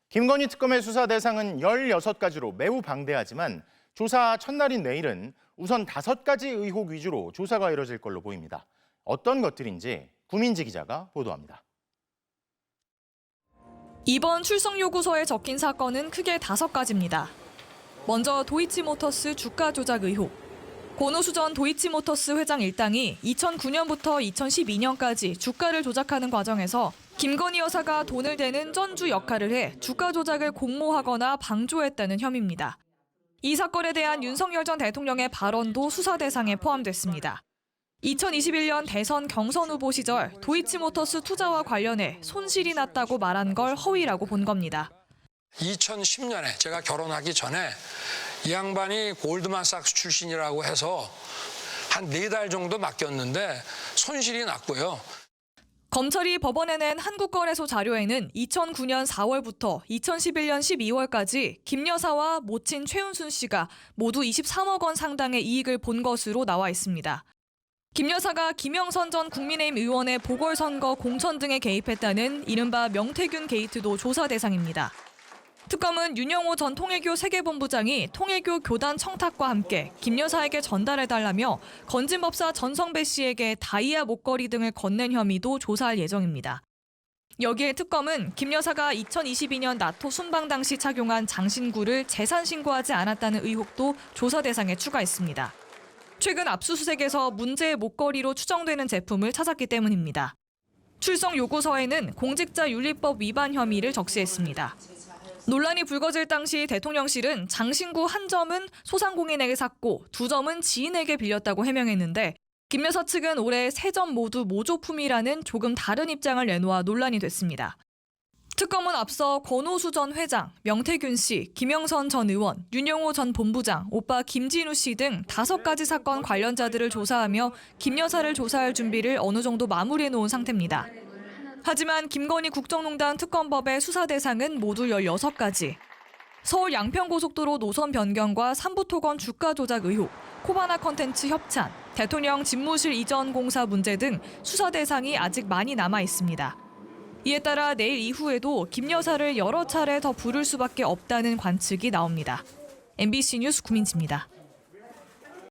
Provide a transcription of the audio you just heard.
김건희 특검의 수사 대상은 16가지로 매우 방대하지만 조사 첫날인 내일은 우선 5가지 의혹 위주로 조사가 이뤄질 걸로 보입니다. 어떤 것들인지 구민지 기자가 보도합니다. 이번 출석 요구서에 적힌 사건은 크게 5가지입니다. 먼저 도이치모터스 주가 조작 의혹. 권오수 전 도이치모터스 회장 일당이 2009년부터 2012년까지 주가를 조작하는 과정에서 김건희 여사가 돈을 대는 전주 역할을 해 주가 조작을 공모하거나 방조했다는 혐의입니다. 이 사건에 대한 윤석열 전 대통령의 발언도 수사 대상에 포함됐습니다. 2021년 대선 경선 후보 시절 도이치모터스 투자와 관련해 손실이 났다고 말한 걸 허위라고 본 겁니다. 2010년에 제가 결혼하기 전에 이 양반이 골드만삭스 출신이라고 해서 한 4달 정도 맡겼는데 손실이 났고요. 검찰이 법원에 낸 한국거래소 자료에는 2009년 4월부터 2011년 12월까지 김 여사와 모친 최은순 씨가 모두 23억 원 상당의 이익을 본 것으로 나와 있습니다. 김 여사가 김영선 전 국민의힘 의원의 보궐선거 공천 등에 개입했다는 이른바 명태균 게이트도 조사 대상입니다. 특검은 윤영호 전 통일교 세계본부장이 통일교 교단 청탁과 함께 김 여사에게 전달해달라며 건진법사 전성배 씨에게 다이아 목걸이 등을 건넨 혐의도 조사할 예정입니다. 여기에 특검은 김 여사가 2022년 나토 순방 당시 착용한 장신구를 재산 신고하지 않았다는 의혹도 조사 대상에 추가했습니다. 최근 압수수색에서 문제의 목걸이로 추정되는 제품을 찾았기 때문입니다. 출석 요구서에는 공직자윤리법 위반 혐의를 적시했습니다. 논란이 불거질 당시 대통령실은 장신구 한 점은 소상공인에게 샀고 2점은 지인에게 빌렸다고 해명했는데 김 여사 측은 올해 3점 모두 모조품이라는 조금 다른 입장을 내놓아 논란이 됐습니다. 특검은 앞서 권오수 전 회장, 명태균 씨, 김영선 전 의원, 윤영호 전 본부장, 오빠 김진우 씨 등 5가지 사건 관련자들을 조사하며 김 여사를 조사할 준비를 어느 정도 마무리해놓은 상태입니다. 하지만 김건희 국정농단 특검법의 수사 대상은 모두 16가지. 서울 양평고속도로 노선 변경과 삼부토건 주가 조작 의혹, 코바나 컨텐츠 협찬, 대통령 집무실 이전 공사 문제 등 수사 대상이 아직 많이 남아 있습니다. 이에 따라 내일 이후에도 김 여사를 여러 차례 더 부를 수밖에 없다는 관측이 나옵니다. MBC 뉴스 구민지입니다.